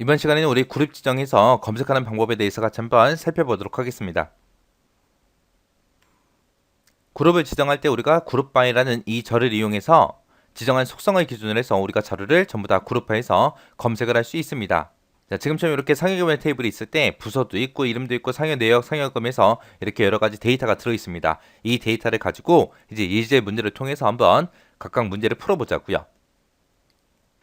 이번 시간에는 우리 그룹 지정에서 검색하는 방법에 대해서 같이 한번 살펴보도록 하겠습니다. 그룹을 지정할 때 우리가 그룹바이라는 이 절을 이용해서 지정한 속성을 기준으로 해서 우리가 자료를 전부 다 그룹화해서 검색을 할 수 있습니다. 자, 지금처럼 이렇게 상여금의 테이블이 있을 때 부서도 있고 이름도 있고 상여 내역, 상여금에서 이렇게 여러 가지 데이터가 들어 있습니다. 이 데이터를 가지고 이제 예제 문제를 통해서 한번 각각 문제를 풀어보자고요.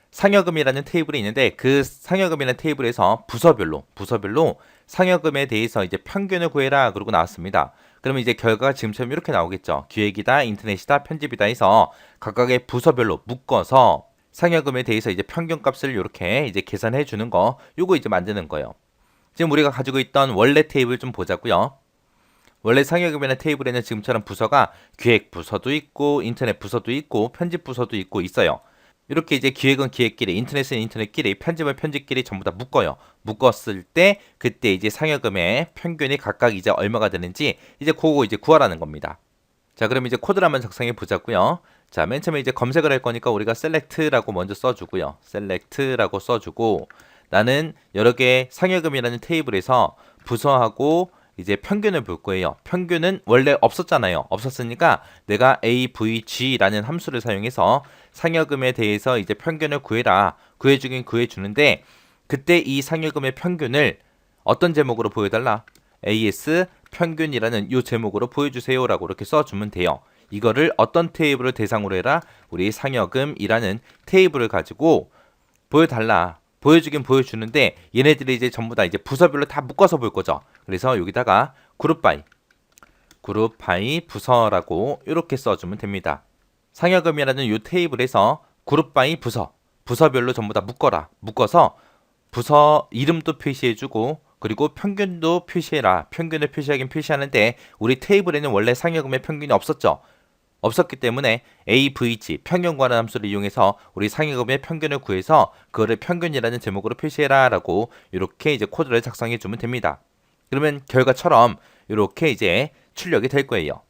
상여금이라는 테이블이 있는데 그 상여금이라는 테이블에서 부서별로 상여금에 대해서 이제 평균을 구해라 그러고 나왔습니다. 그러면 이제 결과가 지금처럼 이렇게 나오겠죠. 기획이다, 인터넷이다, 편집이다 해서 각각의 부서별로 묶어서 상여금에 대해서 이제 평균값을 이렇게 이제 계산해 주는 거, 요거 이제 만드는 거예요. 지금 우리가 가지고 있던 원래 테이블 좀 보자고요. 원래 상여금이라는 테이블에는 지금처럼 부서가 기획 부서도 있고 인터넷 부서도 있고 편집 부서도 있고 있어요. 이렇게 이제 기획은 기획끼리, 인터넷은 인터넷끼리, 편집은 편집끼리 전부 다 묶어요. 묶었을 때 그때 이제 상여금의 평균이 각각 이제 얼마가 되는지 이제 그거 이제 구하라는 겁니다. 자, 그럼 이제 코드를 한번 작성해 보자고요. 자, 맨 처음에 이제 검색을 할 거니까 우리가 select라고 먼저 써주고요. select라고 써주고 나는 여러 개의 상여금이라는 테이블에서 부서하고 이제 평균을 볼 거예요. 평균은 원래 없었잖아요. 없었으니까 내가 avg라는 함수를 사용해서 상여금에 대해서 이제 평균을 구해라. 구해주긴 구해주는데 그때 이 상여금의 평균을 어떤 제목으로 보여달라? as 평균이라는 이 제목으로 보여주세요라고 이렇게 써주면 돼요. 이거를 어떤 테이블을 대상으로 해라? 우리 상여금이라는 테이블을 가지고 보여달라. 보여주긴 보여주는데 얘네들이 이제 전부 다 이제 부서별로 다 묶어서 볼 거죠. 그래서 여기다가 그룹바이 부서라고 이렇게 써주면 됩니다. 상여금이라는 이 테이블에서 그룹바이 부서별로 전부 다 묶어서 부서 이름도 표시해주고 그리고 평균도 표시해라. 평균을 표시하긴 표시하는데 우리 테이블에는 원래 상여금의 평균이 없었기 때문에 avg 평균과라는 함수를 이용해서 우리 상여금의 평균을 구해서 그거를 평균이라는 제목으로 표시해라 라고 이렇게 이제 코드를 작성해 주면 됩니다. 그러면 결과처럼 이렇게 이제 출력이 될 거예요.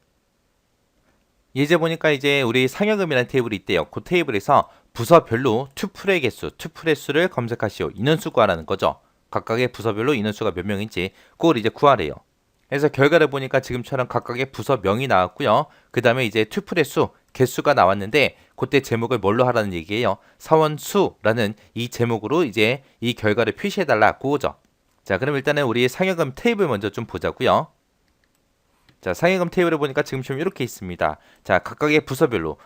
예제 보니까 이제 우리 상여금이라는 테이블이 있대요. 그 테이블에서 부서별로 투플의 수를 검색하시오. 인원수 구하라는 거죠. 각각의 부서별로 인원수가 몇 명인지 그걸 이제 구하래요. 그래서 결과를 보니까 지금처럼 각각의 부서명이 나왔고요. 그 다음에 이제 투플의 수, 개수가 나왔는데 그때 제목을 뭘로 하라는 얘기예요. 사원수라는 이 제목으로 이제 이 결과를 표시해달라 그거죠. 자, 그럼 일단은 우리 상여금 테이블 먼저 좀 보자고요. 자, 상여금 테이블을 보니까 지금처럼 이렇게 있습니다. 자, 각각의 부서별로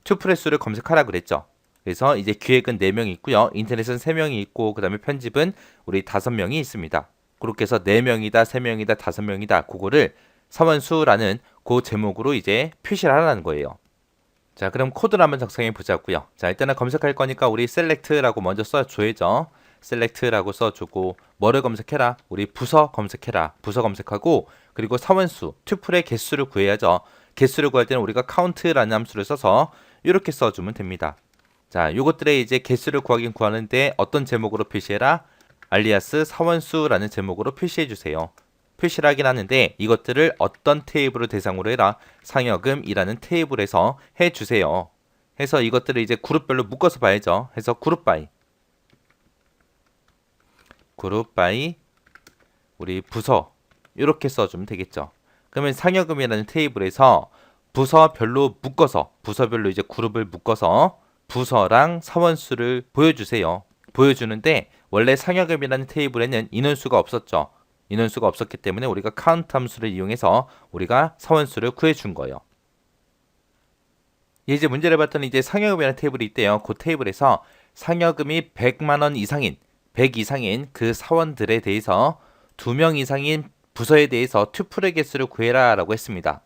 투플의 수를 검색하라 그랬죠. 그래서 이제 기획은 4명이 있고요. 인터넷은 3명이 있고 그 다음에 편집은 우리 5명이 있습니다. 그렇게 해서 4명이다, 3명이다, 5명이다. 그거를 사원수라는 그 제목으로 이제 표시를 하라는 거예요. 자, 그럼 코드를 한번 작성해 보자고요. 자, 일단은 검색할 거니까 우리 select라고 먼저 써줘야죠. select라고 써주고 뭐를 검색해라? 우리 부서 검색해라. 부서 검색하고 그리고 사원수, 투플의 개수를 구해야죠. 개수를 구할 때는 우리가 count라는 함수를 써서 이렇게 써주면 됩니다. 자, 요것들의 이제 개수를 구하긴 구하는데 어떤 제목으로 표시해라? 알리아스 사원수라는 제목으로 표시해 주세요. 표시를 하긴 하는데 이것들을 어떤 테이블을 대상으로 해라? 상여금이라는 테이블에서 해 주세요. 해서 이것들을 이제 그룹별로 묶어서 봐야죠. 해서 그룹바이 우리 부서 이렇게 써주면 되겠죠. 그러면 상여금이라는 테이블에서 부서별로 이제 그룹을 묶어서 부서랑 사원수를 보여주세요. 보여주는데 원래 상여금이라는 테이블에는 인원수가 없었죠. 인원수가 없었기 때문에 우리가 count 함수를 이용해서 우리가 사원수를 구해준 거예요. 이제 문제를 봤더니 이제 상여금이라는 테이블이 있대요. 그 테이블에서 상여금이 100만 원 이상인 100 이상인 그 사원들에 대해서 2명 이상인 부서에 대해서 투플의 개수를 구해라 라고 했습니다.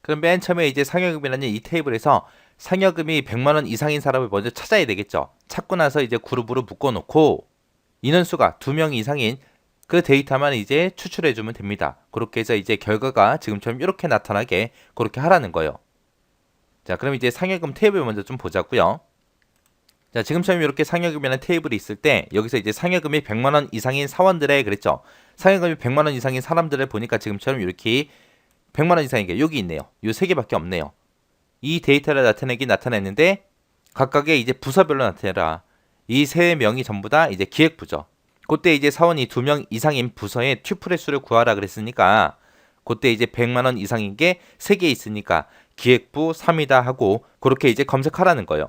그럼 맨 처음에 이제 상여금이라는 이 테이블에서 상여금이 100만 원 이상인 사람을 먼저 찾아야 되겠죠. 찾고 나서 이제 그룹으로 묶어놓고 인원수가 2명 이상인 그 데이터만 이제 추출해주면 됩니다. 그렇게 해서 이제 결과가 지금처럼 이렇게 나타나게 그렇게 하라는 거예요. 자, 그럼 이제 상여금 테이블 먼저 좀 보자고요. 자, 지금처럼 이렇게 상여금이라는 테이블이 있을 때 여기서 이제 상여금이 100만 원 이상인 사원들에 그랬죠. 상여금이 100만 원 이상인 사람들을 보니까 지금처럼 이렇게 100만 원 이상인 게 여기 있네요. 요 세 개밖에 없네요. 이 데이터를 나타냈는데 각각의 이제 부서별로 나타내라. 이 세 명이 전부 다 이제 기획부죠. 그때 이제 사원이 2명 이상인 부서의 튜플의 수를 구하라 그랬으니까 그때 이제 100만 원 이상인 게 3개 있으니까 기획부 3이다 하고 그렇게 이제 검색하라는 거예요.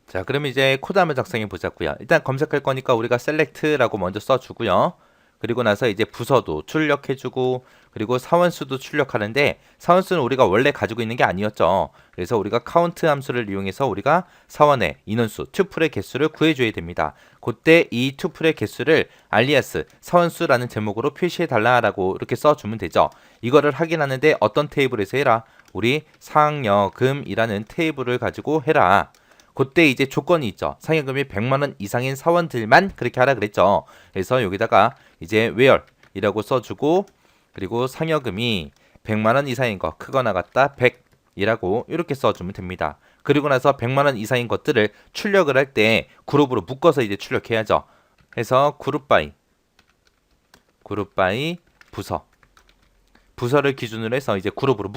자, 그럼 이제 코드 한번 작성해 보자고요. 일단 검색할 거니까 우리가 select라고 먼저 써주고요. 그리고 나서 이제 부서도 출력해주고 그리고 사원수도 출력하는데 사원수는 우리가 원래 가지고 있는 게 아니었죠. 그래서 우리가 count 함수를 이용해서 우리가 사원의 인원수, 튜플의 개수를 구해줘야 됩니다. 그때 이 튜플의 개수를 alias 사원수라는 제목으로 표시해달라라고 이렇게 써주면 되죠. 이거를 확인하는데 어떤 테이블에서 해라? 우리 상여금이라는 테이블을 가지고 해라. 그때 이제 조건이 있죠. 상여금이 100만 원 이상인 사원들만 그렇게 하라 그랬죠. 그래서 여기다가 이제 where이라고 써주고 그리고 상여금이 100만 원 이상인 거 크거나 같다 100이라고 이렇게 써주면 됩니다. 그리고 나서 100만 원 이상인 것들을 출력을 할 때 그룹으로 묶어서 이제 출력해야죠. 해서 그룹 바이 부서를 기준으로 해서 이제 그룹으로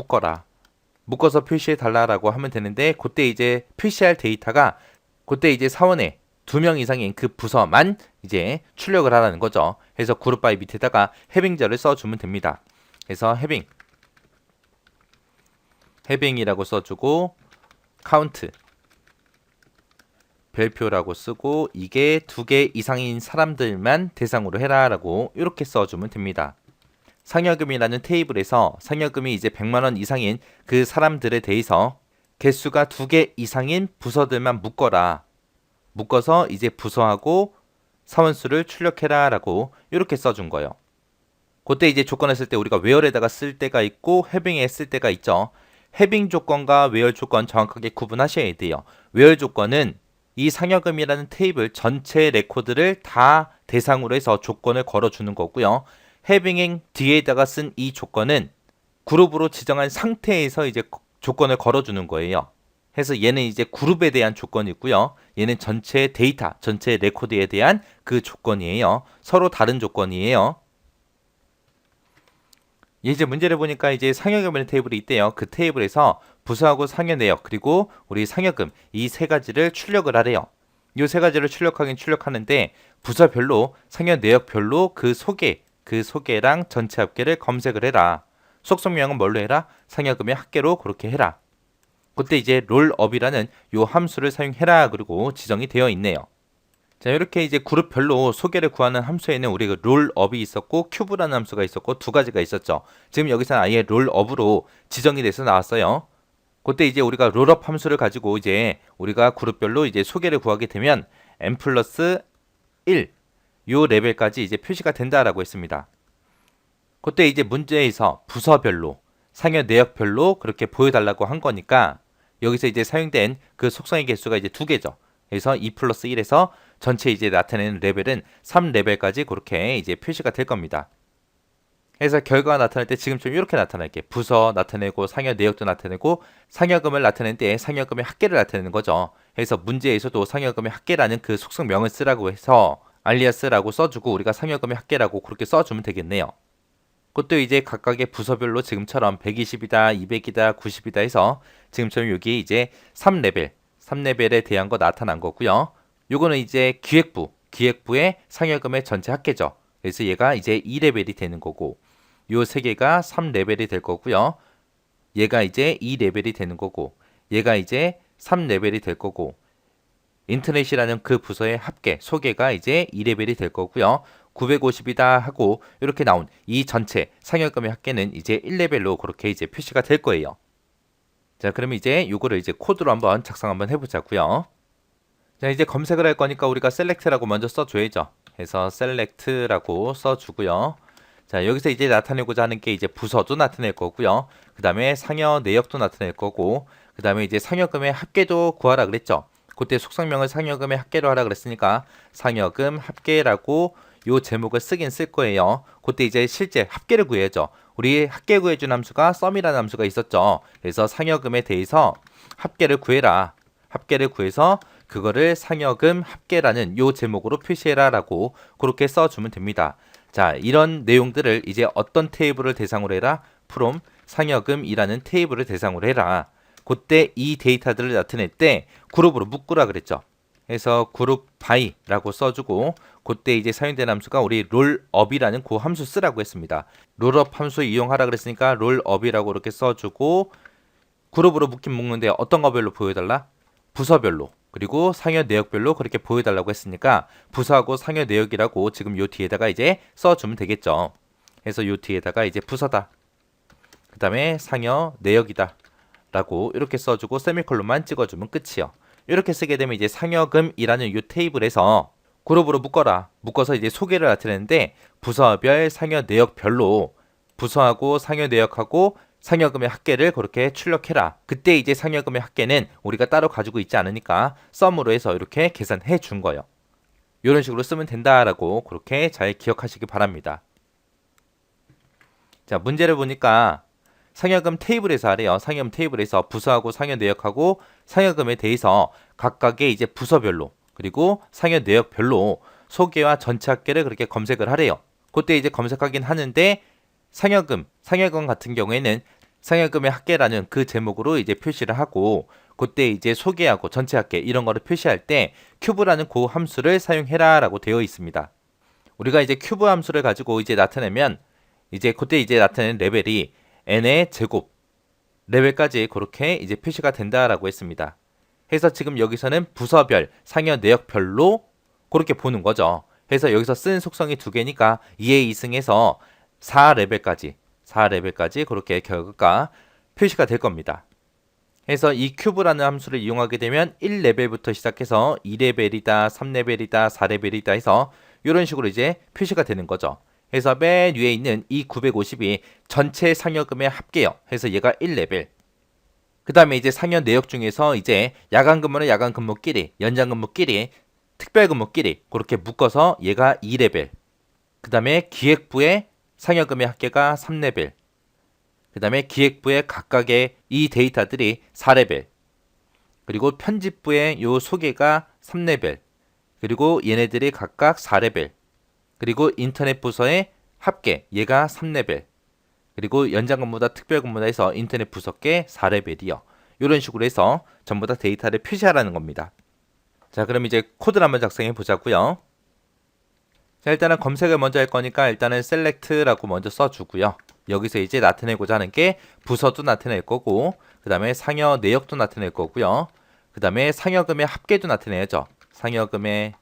묶어서 표시해 달라라고 하면 되는데 그때 이제 표시할 데이터가 그때 이제 사원에 2명 이상인 그 부서만 이제 출력을 하라는 거죠. 그래서 그룹 바이 밑에다가 해빙절을 써주면 됩니다. 그래서 해빙이라고 써주고 count 별표라고 쓰고 이게 2개 이상인 사람들만 대상으로 해라라고 이렇게 써주면 됩니다. 상여금이라는 테이블에서 상여금이 이제 100만 원 이상인 그 사람들에 대해서 개수가 2개 이상인 부서들만 묶어서 이제 부서하고 사원수를 출력해라 라고 이렇게 써준 거예요. 그때 이제 조건을 쓸 때 우리가 where에다가 쓸 때가 있고 해빙에 쓸 때가 있죠. 해빙 조건과 where 조건 정확하게 구분하셔야 돼요. where 조건은 이 상여금이라는 테이블 전체 레코드를 다 대상으로 해서 조건을 걸어주는 거고요. 해빙 뒤에다가 쓴 이 조건은 그룹으로 지정한 상태에서 이제 조건을 걸어주는 거예요. 해서 얘는 이제 그룹에 대한 조건이고요. 얘는 전체 데이터, 전체 레코드에 대한 그 조건이에요. 서로 다른 조건이에요. 이제 문제를 보니까 이제 상여금이라는 테이블이 있대요. 그 테이블에서 부서하고 상여 내역 그리고 우리 상여금 이 세 가지를 출력을 하래요. 이 세 가지를 출력하긴 출력하는데 부서별로 상여 내역별로 그 소개랑 전체 합계를 검색을 해라. 속성명은 뭘로 해라? 상여금의 합계로 그렇게 해라. 그때 이제 롤업이라는 요 함수를 사용해라 그리고 지정이 되어 있네요. 자, 이렇게 이제 그룹별로 소개를 구하는 함수에는 우리가 롤업이 있었고 큐브라는 함수가 있었고 2가지가 있었죠. 지금 여기서는 아예 롤업으로 지정이 돼서 나왔어요. 그때 이제 우리가 롤업 함수를 가지고 이제 우리가 그룹별로 이제 소개를 구하게 되면 n 플러스 1 요 레벨까지 이제 표시가 된다라고 했습니다. 그때 이제 문제에서 부서별로 상여 내역별로 그렇게 보여달라고 한 거니까 여기서 이제 사용된 그 속성의 개수가 이제 2개죠. 그래서 2 플러스 1에서 전체 이제 나타내는 레벨은 3레벨까지 그렇게 이제 표시가 될 겁니다. 그래서 결과가 나타날 때 지금처럼 이렇게 나타날게 부서 나타내고 상여 내역도 나타내고 상여금을 나타낼 때 상여금의 합계를 나타내는 거죠. 그래서 문제에서도 상여금의 합계라는 그 속성명을 쓰라고 해서 alias라고 써주고 우리가 상여금의 합계라고 그렇게 써주면 되겠네요. 그것도 이제 각각의 부서별로 지금처럼 120이다, 200이다, 90이다 해서 지금처럼 여기 이제 3레벨에 대한 거 나타난 거고요. 요거는 이제 기획부의 상여금의 전체 합계죠. 그래서 얘가 이제 2레벨이 되는 거고 요 세 개가 3레벨이 될 거고요. 얘가 이제 2레벨이 되는 거고 얘가 이제 3레벨이 될 거고 인터넷이라는 그 부서의 합계, 소개가 이제 2레벨이 될 거고요. 950이다 하고 이렇게 나온 이 전체 상여금의 합계는 이제 1레벨로 그렇게 이제 표시가 될 거예요. 자, 그러면 이제 요거를 이제 코드로 한번 작성 한번 해보자고요. 자, 이제 검색을 할 거니까 우리가 select라고 먼저 써줘야죠. 해서 select라고 써주고요. 자, 여기서 이제 나타내고자 하는 게 이제 부서도 나타낼 거고요. 그 다음에 상여 내역도 나타낼 거고, 그 다음에 이제 상여금의 합계도 구하라 그랬죠. 그때 속성명을 상여금의 합계로 하라 그랬으니까 상여금 합계라고 요 제목을 쓰긴 쓸 거예요. 그때 이제 실제 합계를 구해야죠. 우리 합계 구해준 함수가 sum이라는 함수가 있었죠. 그래서 상여금에 대해서 합계를 구해라. 합계를 구해서 그거를 상여금 합계라는 요 제목으로 표시해라 라고 그렇게 써주면 됩니다. 자, 이런 내용들을 이제 어떤 테이블을 대상으로 해라? from 상여금이라는 테이블을 대상으로 해라. 그때 이 데이터들을 나타낼 때 그룹으로 묶으라 그랬죠. 해서 그룹 바이라고 써주고 그때 이제 사용되는 함수가 우리 롤업이라는 그 함수 쓰라고 했습니다. 롤업 함수 이용하라 그랬으니까 롤업이라고 이렇게 써주고 그룹으로 묶는데 어떤 거별로 보여달라? 부서별로 그리고 상여 내역별로 그렇게 보여달라고 했으니까 부서하고 상여 내역이라고 지금 요 뒤에다가 이제 써주면 되겠죠. 그래서 요 뒤에다가 이제 부서다 그 다음에 상여 내역이다 라고 이렇게 써주고 세미콜론만 찍어주면 끝이요. 이렇게 쓰게 되면 이제 상여금이라는 이 테이블에서 그룹으로 묶어서 이제 소개를 나타내는데 부서별 상여 내역별로 부서하고 상여 내역하고 상여금의 합계를 그렇게 출력해라. 그때 이제 상여금의 합계는 우리가 따로 가지고 있지 않으니까 썸으로 해서 이렇게 계산해 준 거예요. 이런 식으로 쓰면 된다라고 그렇게 잘 기억하시기 바랍니다. 자, 문제를 보니까 상여금 테이블에서 하래요. 상여금 테이블에서 부서하고 상여 내역하고 상여금에 대해서 각각의 이제 부서별로 그리고 상여 내역별로 소개와 전체 합계를 그렇게 검색을 하래요. 그때 이제 검색하긴 하는데 상여금 같은 경우에는 상여금의 합계라는 그 제목으로 이제 표시를 하고 그때 이제 소개하고 전체 합계 이런 거를 표시할 때 큐브라는 그 함수를 사용해라라고 되어 있습니다. 우리가 이제 큐브 함수를 가지고 이제 나타내면 이제 그때 이제 나타내는 레벨이 n의 제곱 레벨까지 그렇게 이제 표시가 된다라고 했습니다. 해서 지금 여기서는 부서별, 상여 내역별로 그렇게 보는 거죠. 해서 여기서 쓴 속성이 두 개니까 2의 2승에서 4레벨까지 그렇게 결과가 표시가 될 겁니다. 해서 이 큐브라는 함수를 이용하게 되면 1레벨부터 시작해서 2레벨이다, 3레벨이다, 4레벨이다 해서 이런 식으로 이제 표시가 되는 거죠. 해서 맨 위에 있는 이 950이 전체 상여금의 합계요. 해서 얘가 1레벨. 그 다음에 이제 상여 내역 중에서 이제 야간 근무는 야간 근무끼리, 연장 근무끼리, 특별 근무끼리 그렇게 묶어서 얘가 2레벨. 그 다음에 기획부의 상여금의 합계가 3레벨. 그 다음에 기획부의 각각의 이 데이터들이 4레벨. 그리고 편집부의 요 소개가 3레벨. 그리고 얘네들이 각각 4레벨. 그리고 인터넷 부서의 합계 얘가 3레벨. 그리고 연장 근무다 특별 근무다 해서 인터넷 부서께 4레벨이요. 이런 식으로 해서 전부 다 데이터를 표시하라는 겁니다. 자, 그럼 이제 코드를 한번 작성해 보자고요. 자, 일단은 검색을 먼저 할 거니까 일단은 select라고 먼저 써주고요. 여기서 이제 나타내고자 하는 게 부서도 나타낼 거고 그 다음에 상여 내역도 나타낼 거고요. 그 다음에 상여금의 합계도 나타내야죠. 상여금의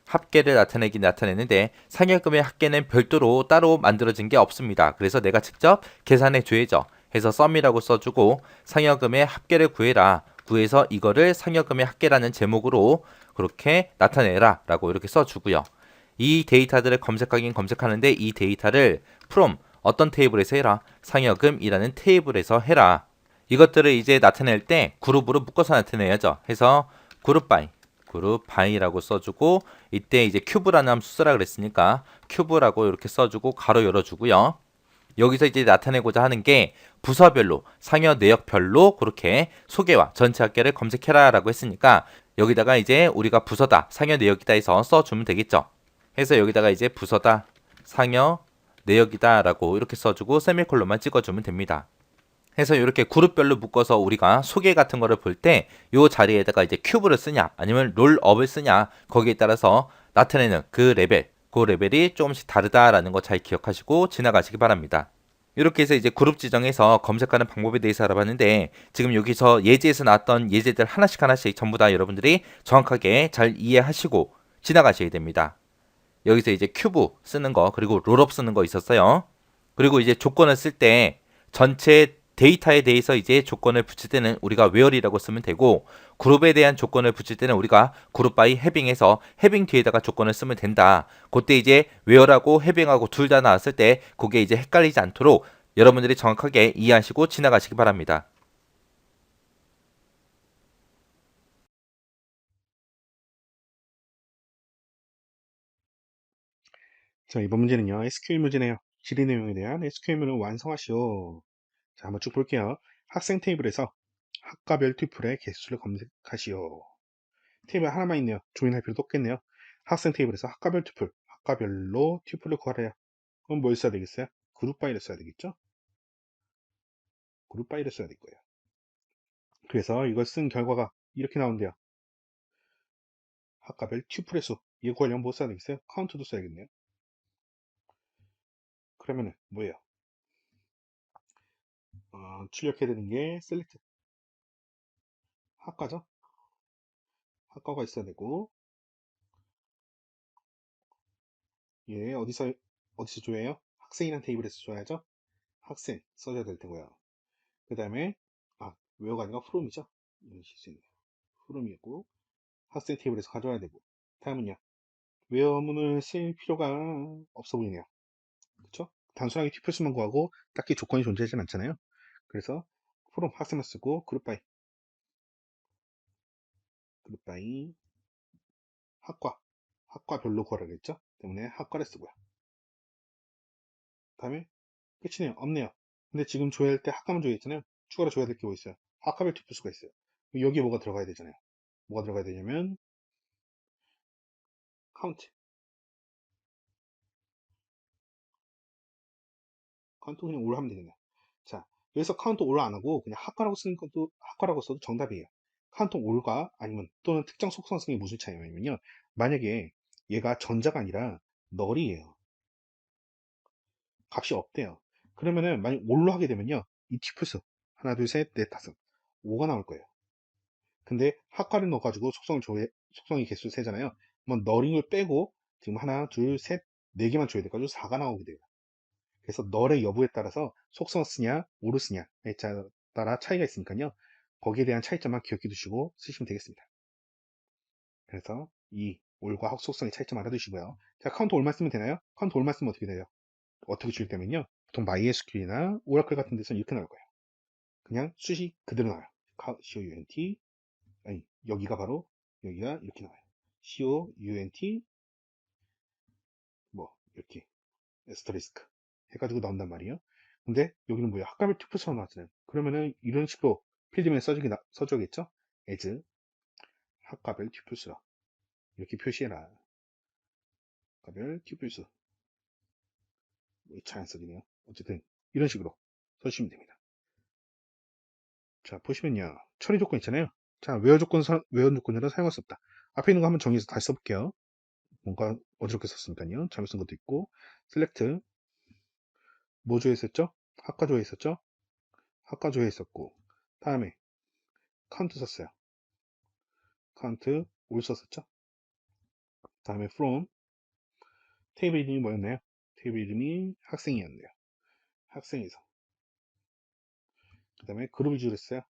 합계를 나타내는데 상여금의 합계는 별도로 따로 만들어진 게 없습니다. 그래서 내가 직접 계산해 줘야죠. 해서 썸이라고 써주고 상여금의 합계를 구해서 이거를 상여금의 합계라는 제목으로 그렇게 나타내라 라고 이렇게 써주고요. 이 데이터들을 검색하는데 이 데이터를 from 어떤 테이블에서 해라. 상여금이라는 테이블에서 해라. 이것들을 이제 나타낼 때 그룹으로 묶어서 나타내야죠. 해서 그룹 바이라고 써주고 이때 이제 큐브라는 함수 쓰라 그랬으니까 큐브라고 이렇게 써주고 가로 열어주고요. 여기서 이제 나타내고자 하는 게 부서별로 상여 내역별로 그렇게 소개와 전체 합계를 검색해라 라고 했으니까 여기다가 이제 우리가 부서다 상여 내역이다 해서 써주면 되겠죠. 해서 여기다가 이제 부서다 상여 내역이다 라고 이렇게 써주고 세미콜론만 찍어주면 됩니다. 해서 이렇게 그룹별로 묶어서 우리가 소개 같은 거를 볼 때 이 자리에다가 이제 큐브를 쓰냐 아니면 롤업을 쓰냐 거기에 따라서 나타내는 그 레벨이 조금씩 다르다라는 거 잘 기억하시고 지나가시기 바랍니다. 이렇게 해서 이제 그룹 지정해서 검색하는 방법에 대해서 알아봤는데 지금 여기서 예제에서 나왔던 예제들 하나씩 전부 다 여러분들이 정확하게 잘 이해하시고 지나가셔야 됩니다. 여기서 이제 큐브 쓰는 거 그리고 롤업 쓰는 거 있었어요. 그리고 이제 조건을 쓸 때 전체 데이터에 대해서 이제 조건을 붙일 때는 우리가 where이라고 쓰면 되고 그룹에 대한 조건을 붙일 때는 우리가 그룹 바이 해빙해서 해빙 뒤에다가 조건을 쓰면 된다. 그때 이제 where하고 해빙하고 둘 다 나왔을 때 그게 이제 헷갈리지 않도록 여러분들이 정확하게 이해하시고 지나가시기 바랍니다. 자, 이번 문제는요, SQL 문제네요. 질의 내용에 대한 SQL문을 완성하시오. 자, 한번 쭉 볼게요. 학생 테이블에서 학과별 튜플의 개수를 검색하시오. 테이블 하나만 있네요. 조인할 필요도 없겠네요. 학생 테이블에서 학과별 튜플, 학과별로 튜플을 구하래요. 그럼 뭘 써야 되겠어요? 그룹 바이를 써야 되겠죠? 그룹 바이를 써야 될 거예요. 그래서 이걸 쓴 결과가 이렇게 나온대요. 학과별 튜플의 수. 이거 관련 뭐 써야 되겠어요? 카운트도 써야겠네요. 그러면은 뭐예요? 출력해야 되는 게 셀렉트. 학과죠? 학과가 있어야 되고, 얘 어디서 줘야해요? 학생이란 테이블에서 줘야죠? 학생 써줘야 될 테고요. 그 다음에, 외어가 아니라 프롬이죠? 이런 실수 있네요. 프롬이었고, 학생 테이블에서 가져와야 되고, 다음은요. 외어문을 쓸 필요가 없어 보이네요. 그쵸? 단순하게 튜플스만 구하고 딱히 조건이 존재하진 않잖아요. 그래서 프롬 학생만 쓰고 그룹바이 학과별로 구하라 그랬죠? 때문에 학과를 쓰고요. 다음에 끝이네요. 없네요. 근데 지금 줘야 할 때 학과만 줘야 있잖아요. 추가로 줘야 될 게 뭐 있어요? 학과별 튜플스가 있어요. 여기에 뭐가 들어가야 되잖아요. 뭐가 들어가야 되냐면 카운트. 카운트 그냥 올 하면 되겠네요. 자, 여기서 카운트 올 안 하고 그냥 학과라고 쓰는 것도 학과라고 써도 정답이에요. 카운트 올과 아니면 또는 특정 속성성이 무슨 차이냐면요. 만약에 얘가 전자가 아니라 널이에요. 값이 없대요. 그러면은 만약 올로 하게 되면요. 이 튜플스 하나, 둘, 셋, 넷, 다섯 5가 나올 거예요. 근데 학과를 넣어가지고 속성이 개수 세잖아요. 그러면 너링을 빼고 지금 하나, 둘, 셋, 네 개만 줘야 돼가지고 4가 나오게 돼요. 그래서 널의 여부에 따라서 속성 쓰냐, 오를 쓰냐에 따라 차이가 있으니까요. 거기에 대한 차이점만 기억해 두시고 쓰시면 되겠습니다. 그래서 이 올과 속성의 차이점 알아두시고요. 자, 카운트 올만 쓰면 되나요? 카운트 올만 쓰면 어떻게 돼요? 어떻게 출력되면요. 보통 MySQL이나 오라클 같은 데서는 이렇게 나올 거예요. 그냥 숫이 그대로 나와요. COUNT 아니 여기가 바로 여기가 이렇게 나와요. COUNT 뭐 이렇게 에스터리스크 해가지고 나온단 말이에요. 근데 여기는 뭐예요? 학과별 튜플처럼 나왔잖아요. 그러면은 이런 식으로 필드명에 써줘야겠죠? as 학과별 튜플수라 이렇게 표시해라. 학과별 튜플수 잘 안 써지네요. 어쨌든 이런 식으로 써주시면 됩니다. 자 보시면요. 처리 조건 있잖아요. 자 외워 조건으로 사용할 수 없다. 앞에 있는 거 한번 정리해서 다시 써볼게요. 뭔가 어지럽게 썼으니까요. 잘못 쓴 것도 있고 select 뭐 조회 했었죠? 학과 조회 했었죠? 학과 조회 했었고 다음에 카운트 썼어요. 카운트 올 썼었죠? 다음에 from 테이블 이름이 뭐였나요? 테이블 이름이 학생이었네요. 학생에서 그 다음에 그룹을 지었어요.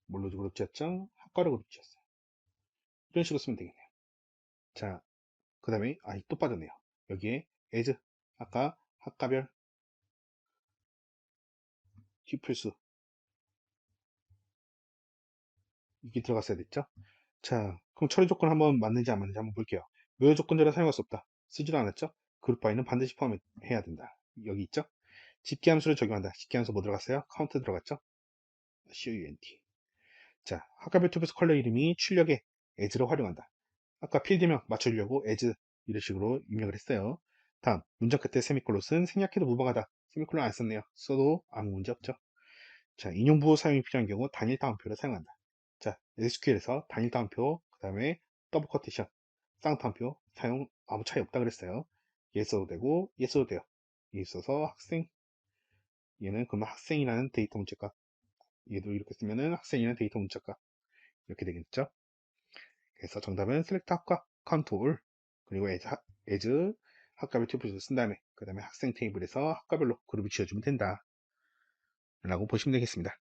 뭘로 그룹 지었죠? 학과로 그룹 지었어요. 이런 식으로 쓰면 되겠네요. 자, 그 다음에 또 빠졌네요. 여기에 as 아까 학과별 튜플수 이게 들어갔어야 됐죠? 자, 그럼 처리 조건 한번 맞는지 안 맞는지 한번 볼게요. 외워 조건자를 사용할 수 없다. 쓰지도 않았죠? 그룹 바이는 반드시 포함해야 된다. 여기 있죠? 집계함수를 적용한다. 집계함수 뭐 들어갔어요? 카운트 들어갔죠? COUNT. 자, 학과별 튜브스 컬러 이름이 출력에 as를 활용한다. 아까 필드명 맞춰주려고 as 이런 식으로 입력을 했어요. 다음, 문장 끝에 세미콜론은 생략해도 무방하다. 세미콜론 안 썼네요. 써도 아무 문제 없죠. 자, 인용 부호 사용이 필요한 경우 단일 다운표를 사용한다. 자, SQL에서 단일 다운표, 그 다음에 더블 커테이션, 쌍따옴표 사용 아무 차이 없다 그랬어요. 얘 써도 되고 얘 써도 돼요. 얘 있어서 얘는 그러면 학생이라는 데이터 문자값, 얘도 이렇게 쓰면은 학생이라는 데이터 문자값 이렇게 되겠죠. 그래서 정답은 select 학과 컨트롤 그리고 as 학과별 튜플을 쓴 다음에 그 다음에 학생 테이블에서 학과별로 그룹을 지어주면 된다 라고 보시면 되겠습니다.